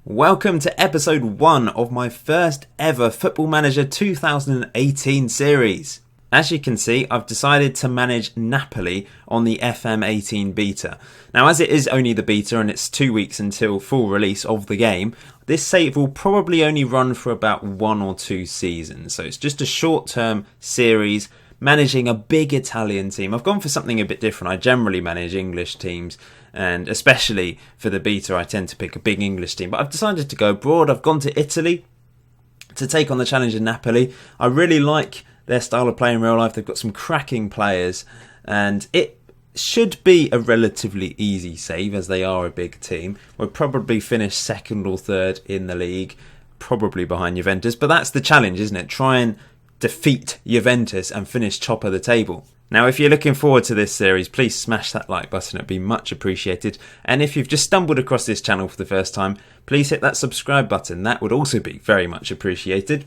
Welcome to episode 1 of my first ever Football Manager 2018 series. As you can see, I've decided to manage Napoli on the FM18 beta. Now, as it is only the beta and it's 2 weeks until full release of the game, this save will probably only run for about 1 or 2 seasons. So it's just a short-term series managing a big Italian team. I've gone for something a bit different. I generally manage English teams, and especially for the beta I tend to pick a big English team, but I've decided to go abroad. I've gone to Italy to take on the challenge in Napoli. I really like their style of play in real life. They've got some cracking players, and it should be a relatively easy save as they are a big team. We'll probably finish second or third in the league, probably behind Juventus, but that's the challenge, isn't it? Try and defeat Juventus and finish top of the table. Now, if you're looking forward to this series, please smash that like button. It'd be much appreciated. And if you've just stumbled across this channel for the first time, please hit that subscribe button. That would also be very much appreciated.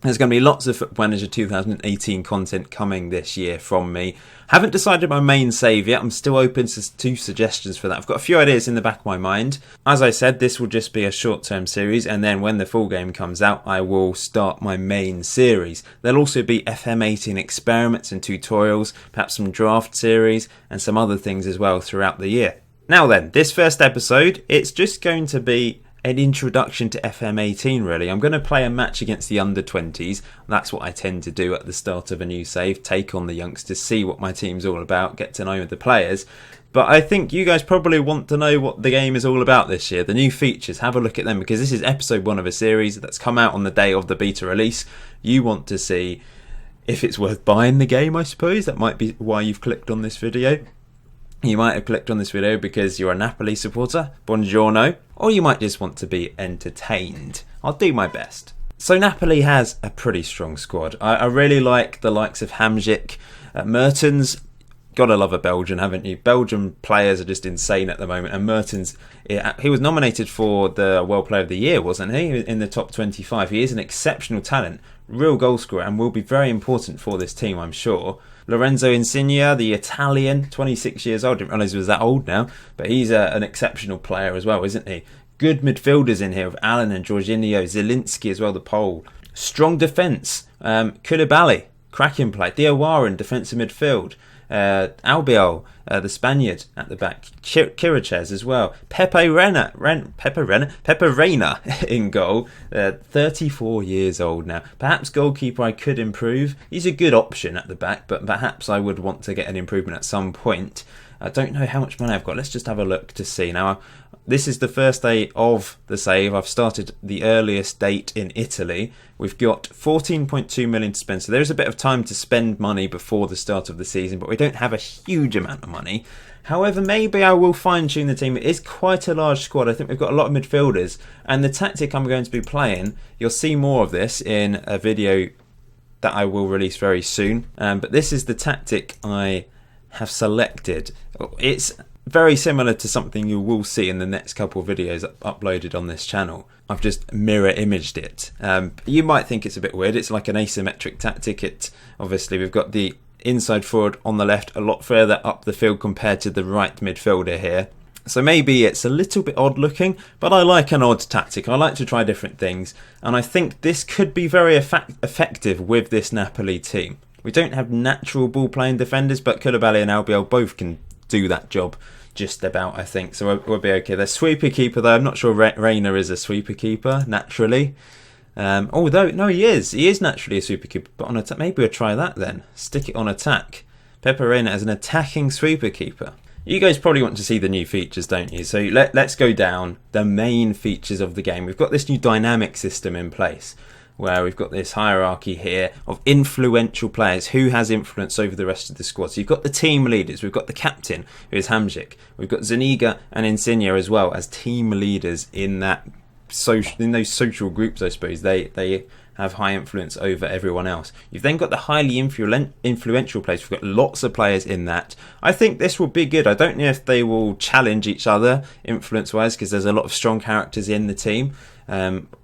There's going to be lots of Football Manager 2018 content coming this year from me. Haven't decided my main save yet. I'm still open to suggestions for that. I've got a few ideas in the back of my mind. As I said, this will just be a short-term series, and then when the full game comes out, I will start my main series. There'll also be FM18 experiments and tutorials, perhaps some draft series, and some other things as well throughout the year. Now then, this first episode, it's just going to be an introduction to FM18 really. I'm going to play a match against the under-20s. That's what I tend to do at the start of a new save, take on the youngsters, see what my team's all about, get to know the players. But I think you guys probably want to know what the game is all about this year, the new features. Have a look at them, because this is episode 1 of a series that's come out on the day of the beta release. You want to see if it's worth buying the game, I suppose. That might be why you've clicked on this video. You might have clicked on this video because you're a Napoli supporter, buongiorno, or you might just want to be entertained. I'll do my best. So Napoli has a pretty strong squad. I really like the likes of Hamzik, Mertens. Gotta love a Belgian, haven't you? Belgian players are just insane at the moment, and Mertens, he was nominated for the World Player of the Year, wasn't he? In the top 25. He is an exceptional talent, real goal scorer, and will be very important for this team, I'm sure. Lorenzo Insigne, the Italian, 26 years old. Didn't realise he was that old now, but he's an exceptional player as well, isn't he? Good midfielders in here with Allen and Jorginho, Zielinski as well, the Pole. Strong defence. Koulibaly, cracking play. Diawara in defensive midfield. Albiol, the Spaniard at the back. Kirichez as well. Pepe Reina in goal. 34 years old now. Perhaps goalkeeper I could improve. He's a good option at the back, but perhaps I would want to get an improvement at some point. I don't know how much money I've got. Let's just have a look to see. Now, this is the first day of the save. I've started the earliest date in Italy. We've got 14.2 million to spend, so there is a bit of time to spend money before the start of the season, but we don't have a huge amount of money. However, maybe I will fine-tune the team. It is quite a large squad. I think we've got a lot of midfielders, and the tactic I'm going to be playing, you'll see more of this in a video that I will release very soon, but this is the tactic I have selected. It's very similar to something you will see in the next couple of videos uploaded on this channel. I've just mirror imaged it. You might think it's a bit weird. It's like an asymmetric tactic. Obviously we've got the inside forward on the left a lot further up the field compared to the right midfielder here. So maybe it's a little bit odd looking, but I like an odd tactic. I like to try different things, and I think this could be very effective with this Napoli team. We don't have natural ball-playing defenders, but Koulibaly and Albiol both can do that job just about, I think. So we'll be okay. The sweeper keeper, though, I'm not sure Reina is a sweeper keeper, naturally. Although, no, he is. He is naturally a sweeper keeper, but on attack, maybe we'll try that then. Stick it on attack. Pepe Reina as an attacking sweeper keeper. You guys probably want to see the new features, don't you? So let's go down the main features of the game. We've got this new dynamic system in place, where we've got this hierarchy here of influential players. Who has influence over the rest of the squad? So you've got the team leaders. We've got the captain, who is Hamzik. We've got Zuniga and Insigne as well as team leaders in those social groups, I suppose. They have high influence over everyone else. You've then got the highly influential players. We've got lots of players in that. I think this will be good. I don't know if they will challenge each other influence-wise, because there's a lot of strong characters in the team.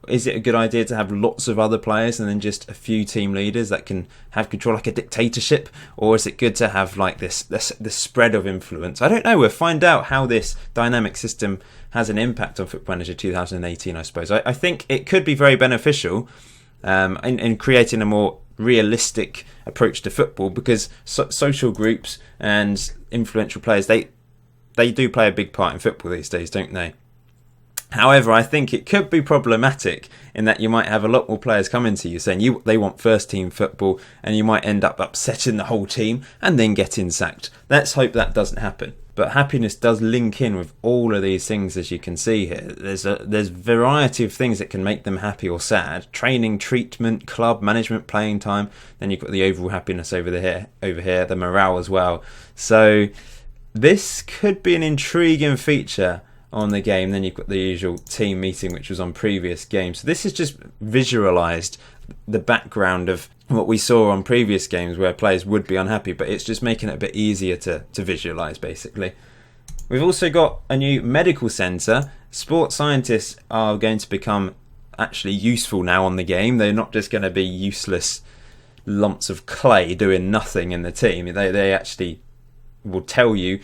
Is it a good idea to have lots of other players and then just a few team leaders that can have control, like a dictatorship? Or is it good to have like this spread of influence? I don't know. We'll find out how this dynamic system has an impact on Football Manager 2018, I suppose. I think it could be very beneficial in creating a more realistic approach to football, because social groups and influential players, they do play a big part in football these days, don't they? However, I think it could be problematic in that you might have a lot more players coming to you saying they want first team football, and you might end up upsetting the whole team and then getting sacked. Let's hope that doesn't happen. But happiness does link in with all of these things, as you can see here. There's variety of things that can make them happy or sad. Training, treatment, club, management, playing time. Then you've got the overall happiness over here, the morale as well. So this could be an intriguing feature on the game. Then you've got the usual team meeting, which was on previous games. So this has just visualised the background of what we saw on previous games where players would be unhappy, but it's just making it a bit easier to visualise, basically. We've also got a new medical centre. Sports scientists are going to become actually useful now on the game. They're not just going to be useless lumps of clay doing nothing in the team. They actually will tell you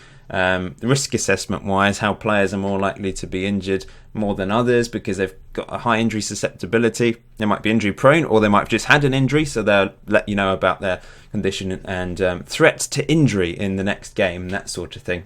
risk assessment wise how players are more likely to be injured more than others, because they've got a high injury susceptibility. They might be injury prone, or they might have just had an injury, so they'll let you know about their condition and threat to injury in the next game, that sort of thing.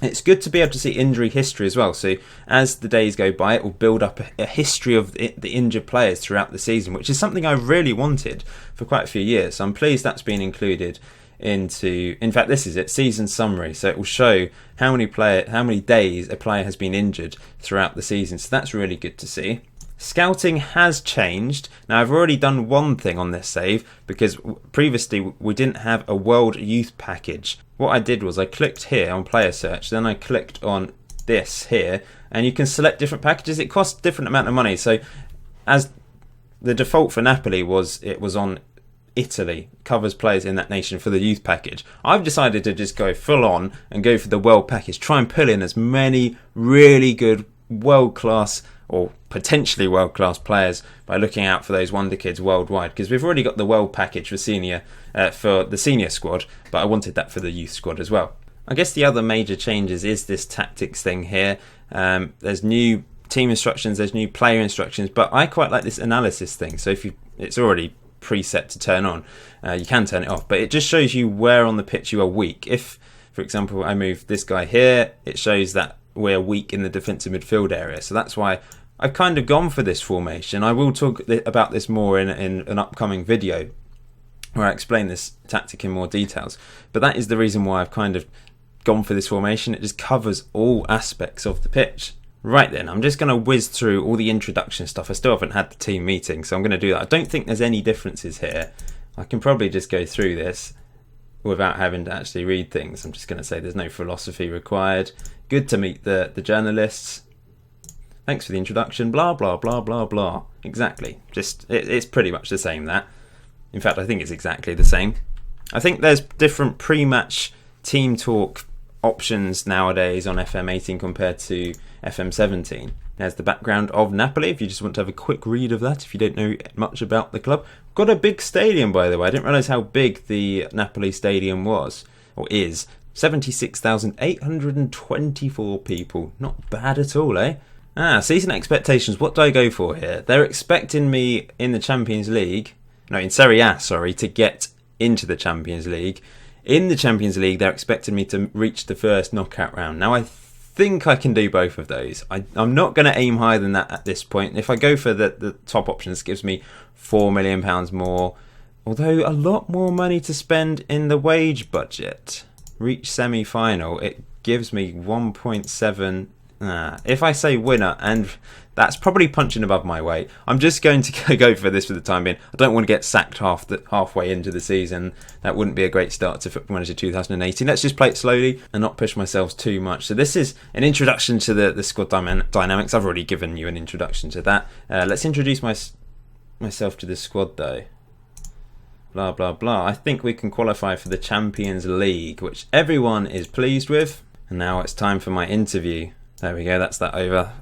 It's good to be able to see injury history as well, so as the days go by it will build up a history of the injured players throughout the season, which is something I really wanted for quite a few years. So I'm pleased that's been included into, in fact this is it, season summary, so it will show how many days a player has been injured throughout the season, so that's really good to see. Scouting has changed. Now I've already done one thing on this save, because previously we didn't have a World Youth package. What I did was I clicked here on player search, then I clicked on this here, and you can select different packages. It costs a different amount of money, so as the default for Napoli was, it was on Italy, covers players in that nation for the youth package. I've decided to just go full on and go for the world package, try and pull in as many really good world-class or potentially world-class players by looking out for those wonder kids worldwide, because we've already got the world package for the senior squad, but I wanted that for the youth squad as well. I guess the other major changes is this tactics thing here. There's new team instructions, there's new player instructions, but I quite like this analysis thing. So it's already preset to turn on, you can turn it off, but it just shows you where on the pitch you are weak. If, for example, I move this guy here, it shows that we're weak in the defensive midfield area. So that's why I've kind of gone for this formation. I will talk about this more in an upcoming video where I explain this tactic in more details, but that is the reason why I've kind of gone for this formation. It just covers all aspects of the pitch. Right then, I'm just going to whiz through all the introduction stuff. I still haven't had the team meeting, so I'm going to do that. I don't think there's any differences here. I can probably just go through this without having to actually read things. I'm just going to say there's no philosophy required. Good to meet the journalists. Thanks for the introduction. Blah, blah, blah, blah, blah. Exactly. It's pretty much the same, that. In fact, I think it's exactly the same. I think there's different pre-match team talk options nowadays on FM18 compared to FM17. There's the background of Napoli, if you just want to have a quick read of that, if you don't know much about the club. Got a big stadium, by the way. I didn't realise how big the Napoli stadium was, or is. 76,824 people. Not bad at all, eh? Season expectations. What do I go for here? They're expecting me in the Champions League, in Serie A, to get into the Champions League. In the Champions League, they're expecting me to reach the first knockout round. Now, I think I can do both of those. I'm not going to aim higher than that at this point. If I go for the top option, this gives me £4 million more, although a lot more money to spend in the wage budget. Reach semi-final, it gives me 1.7. If I say winner, and that's probably punching above my weight, I'm just going to go for this for the time being. I don't want to get sacked halfway into the season. That wouldn't be a great start to Football Manager 2018. Let's just play it slowly and not push myself too much. So this is an introduction to the squad dynamics. I've already given you an introduction to that. Let's introduce myself to the squad though. Blah, blah, blah. I think we can qualify for the Champions League, which everyone is pleased with. And now it's time for my interview. There we go, that's that over.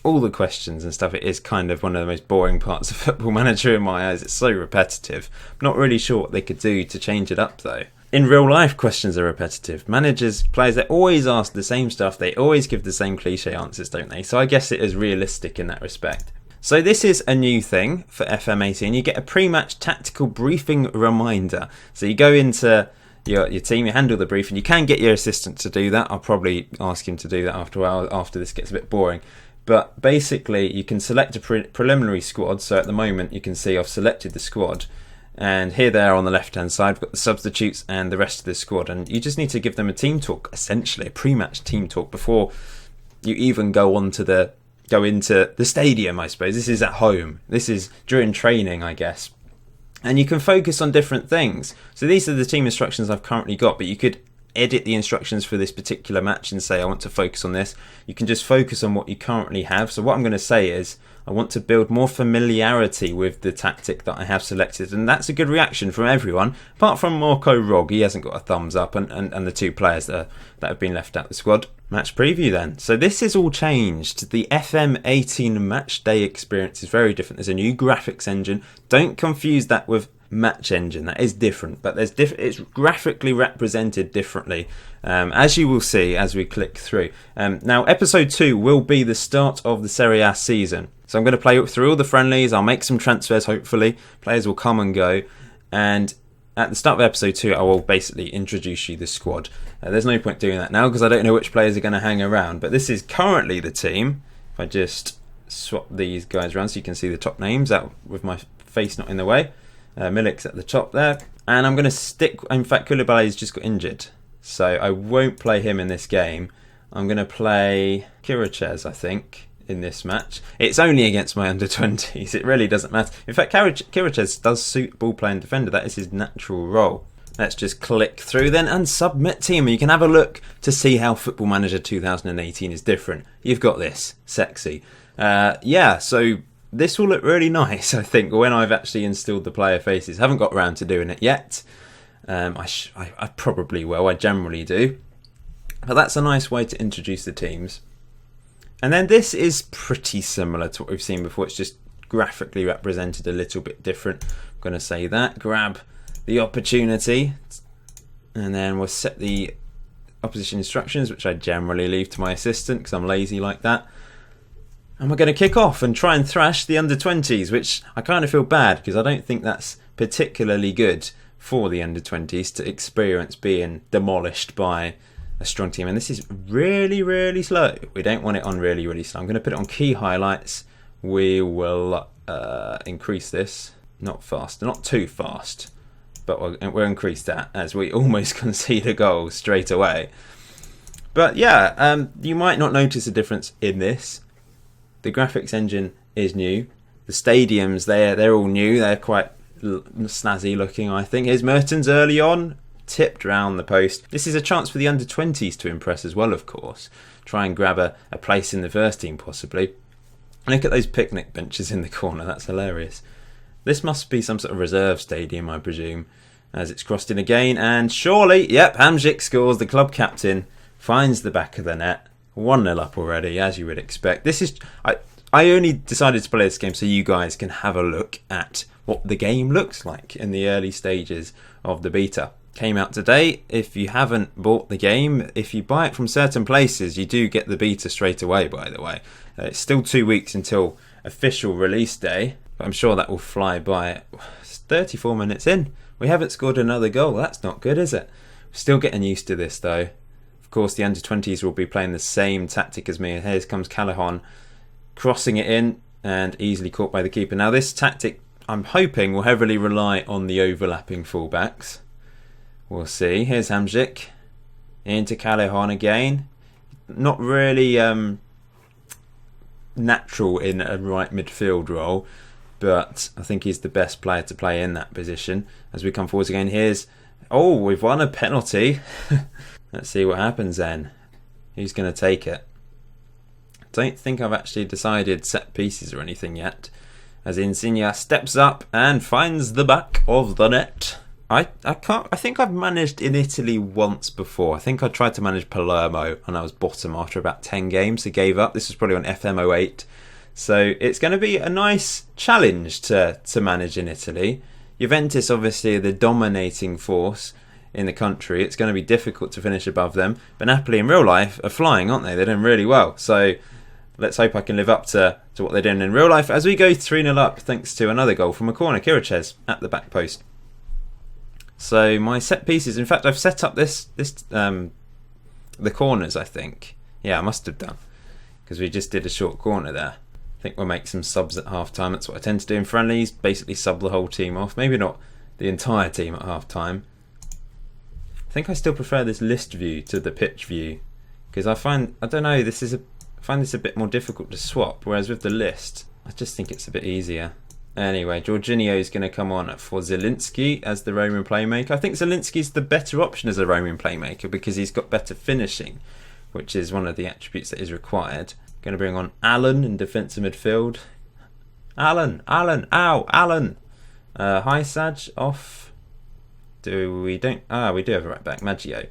All the questions and stuff, it is kind of one of the most boring parts of Football Manager in my eyes. It's so repetitive. I'm not really sure what they could do to change it up though. In real life, questions are repetitive. Managers, players, they always ask the same stuff. They always give the same cliche answers, don't they? So I guess it is realistic in that respect. So this is a new thing for FM18. You get a pre-match tactical briefing reminder. So you go into your team, you handle the brief, and you can get your assistant to do that. I'll probably ask him to do that after a while, after this gets a bit boring. But basically, you can select a preliminary squad. So at the moment, you can see I've selected the squad. And here they are on the left-hand side. We've got the substitutes and the rest of the squad. And you just need to give them a team talk, essentially, a pre-match team talk, before you even go into the stadium, I suppose. This is at home. This is during training, I guess. And you can focus on different things. So these are the team instructions I've currently got, but you could edit the instructions for this particular match and say, I want to focus on this. You can just focus on what you currently have. So what I'm going to say is, I want to build more familiarity with the tactic that I have selected. And that's a good reaction from everyone, apart from Marco Rog. He hasn't got a thumbs up, and the two players that have been left out of the squad. Match preview then. So this is all changed. The FM18 match day experience is very different. There's a new graphics engine. Don't confuse that with match engine. That is different, but it's graphically represented differently, as you will see as we click through. Now episode 2 will be the start of the Serie A season, so I'm going to play through all the friendlies. I'll make some transfers, hopefully players will come and go, and at the start of episode 2 I will basically introduce you the squad. There's no point doing that now because I don't know which players are going to hang around, but this is currently the team. If I just swap these guys around so you can see the top names out with my face not in the way. Milik's at the top there, and I'm going to stick. In fact, Koulibaly's just got injured, so I won't play him in this game. I'm going to play Kirichez, I think, in this match. It's only against my under-20s. It really doesn't matter. In fact, Kirichez does suit ball-playing defender. That is his natural role. Let's just click through then and submit team. You can have a look to see how Football Manager 2018 is different. You've got this. Sexy. So this will look really nice, I think, when I've actually installed the player faces. Haven't got around to doing it yet. I probably will. I generally do. But that's a nice way to introduce the teams. And then this is pretty similar to what we've seen before. It's just graphically represented a little bit different. I'm going to say that. Grab the opportunity. And then we'll set the opposition instructions, which I generally leave to my assistant because I'm lazy like that. And we're going to kick off and try and thrash the under-20s, which I kind of feel bad because I don't think that's particularly good for the under-20s to experience being demolished by a strong team. And this is really, really slow. We don't want it on really, really slow. I'm going to put it on key highlights. We will increase this. Not fast, not too fast, but we'll increase that as we almost concede a goal straight away. But yeah, you might not notice a difference in this. The graphics engine is new. The stadiums, they're all new. They're quite snazzy looking, I think. Here's Mertens early on, tipped round the post. This is a chance for the under-20s to impress as well, of course. Try and grab a place in the first team, possibly. Look at those picnic benches in the corner. That's hilarious. This must be some sort of reserve stadium, I presume, as it's crossed in again. And surely, yep, Hamzik scores. The club captain finds the back of the net. 1-0 up already, as you would expect. This is I only decided to play this game so you guys can have a look at what the game looks like in the early stages of the beta. Came out today. If you haven't bought the game, if you buy it from certain places, you do get the beta straight away, by the way. It's still 2 weeks until official release day, but I'm sure that will fly by. It's 34 minutes in. We haven't scored another goal. That's not good, is it? Still getting used to this, though. Of course, the under-20s will be playing the same tactic as me. And here comes Callahan, crossing it in and easily caught by the keeper. Now, this tactic, I'm hoping, will heavily rely on the overlapping fullbacks. We'll see. Here's Hamzik. Into Callahan again. Not really natural in a right midfield role, but I think he's the best player to play in that position. As we come forwards again, here's... Oh, we've won a penalty. Let's see what happens then. Who's going to take it? Don't think I've actually decided set pieces or anything yet. as Insigne steps up and finds the back of the net. I think I've managed in Italy once before. I think I tried to manage Palermo and I was bottom after about 10 games. I gave up. This was probably on FM18. So it's going to be a nice challenge to manage in Italy. Juventus obviously are the dominating force in the country. It's going to be difficult to finish above them. But Napoli in real life are flying, aren't they? They're doing really well. So let's hope I can live up to what they're doing in real life as we go 3-0 up thanks to another goal from a corner. Kirichez at the back post. So my set pieces, in fact I've set up the corners, I think. Yeah, I must have done, because we just did a short corner there. I think we'll make some subs at half time. That's what I tend to do in friendlies, basically sub the whole team off. Maybe not the entire team at half time. I think I still prefer this list view to the pitch view, because I find this a bit more difficult to swap, whereas with the list I just think it's a bit easier. Anyway, Jorginho is going to come on for Zielinski as the Roman playmaker. I think Zielinski's the better option as a Roman playmaker because he's got better finishing, which is one of the attributes that is required. Going to bring on Allen in defensive midfield. Allen. Hysaj off. We do have a right back, Maggio.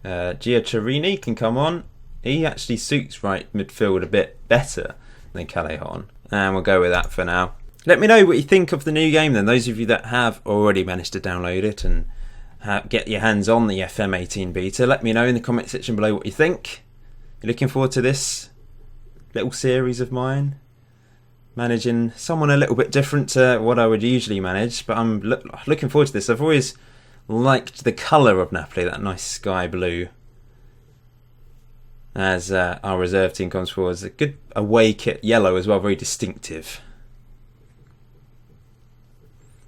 Giacherini can come on. He actually suits right midfield a bit better than Callejon. And we'll go with that for now. Let me know what you think of the new game then, those of you that have already managed to download it and get your hands on the FM18 beta. Let me know in the comment section below what you think. You're looking forward to this little series of mine, managing someone a little bit different to what I would usually manage, but I'm looking forward to this. I've always liked the colour of Napoli, that nice sky blue, as our reserve team comes forward. A good away kit, yellow as well, very distinctive.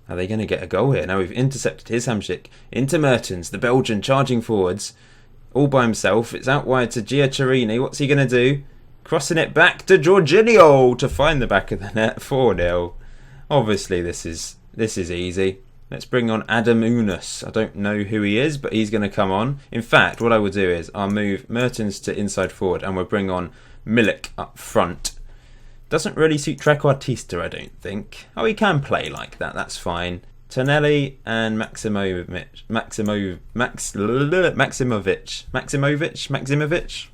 Are they going to get a goal here? Now we've intercepted his Hamsik into Mertens, the Belgian charging forwards, all by himself. It's out wide to Giacherini. What's he going to do? Crossing it back to Jorginho to find the back of the net. 4-0. Obviously this is easy. Let's bring on Adam Unas. I don't know who he is, but he's going to come on. In fact, what I will do is I'll move Mertens to inside forward and we'll bring on Milik up front. Doesn't really suit Trequartista, I don't think. Oh, he can play like that. That's fine. Tonelli and Maximovic,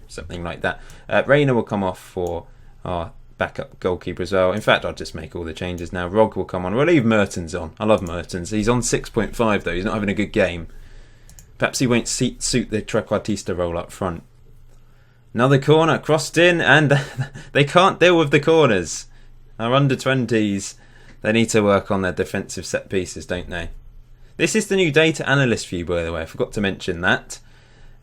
something like that. Reina will come off for our backup goalkeeper as well. In fact, I'll just make all the changes now. Rog will come on. We'll leave Mertens on. I love Mertens. He's on 6.5 though. He's not having a good game. Perhaps he won't suit the Trequartista role up front. Another corner crossed in, and they can't deal with the corners. Our under-20s, they need to work on their defensive set pieces, don't they? This is the new data analyst view, by the way. I forgot to mention that.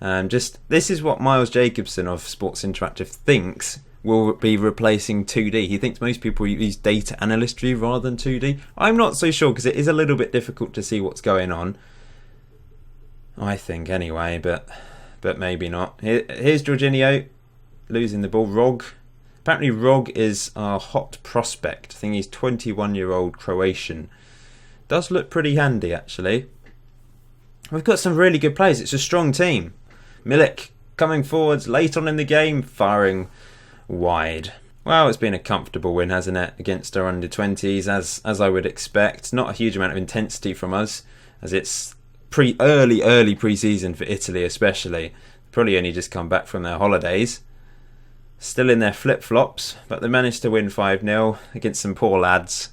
This is what Miles Jacobson of Sports Interactive thinks will be replacing 2D. He thinks most people use data analyst view rather than 2D. I'm not so sure because it is a little bit difficult to see what's going on. I think anyway, but maybe not. Here's Jorginho losing the ball. Rog. Apparently Rog is our hot prospect. I think he's 21-year-old Croatian. Does look pretty handy actually. We've got some really good players. It's a strong team. Milik coming forwards late on in the game, firing wide. Well, it's been a comfortable win, hasn't it, against our under-20s, as I would expect. Not a huge amount of intensity from us, as it's early pre-season for Italy especially. Probably only just come back from their holidays. Still in their flip-flops, but they managed to win 5-0 against some poor lads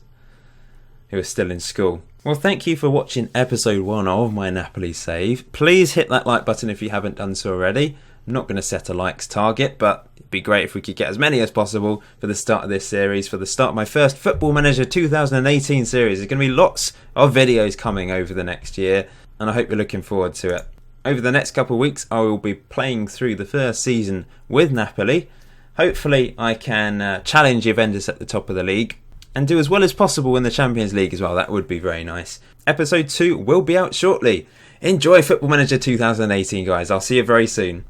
who are still in school. Well, thank you for watching episode 1 of my Napoli save. Please hit that like button if you haven't done so already. I'm not going to set a likes target, but it'd be great if we could get as many as possible for the start of this series, for the start of my first Football Manager 2018 series. There's going to be lots of videos coming over the next year, and I hope you're looking forward to it. Over the next couple of weeks, I will be playing through the first season with Napoli. Hopefully, I can challenge Juventus at the top of the league and do as well as possible in the Champions League as well. That would be very nice. Episode 2 will be out shortly. Enjoy Football Manager 2018, guys. I'll see you very soon.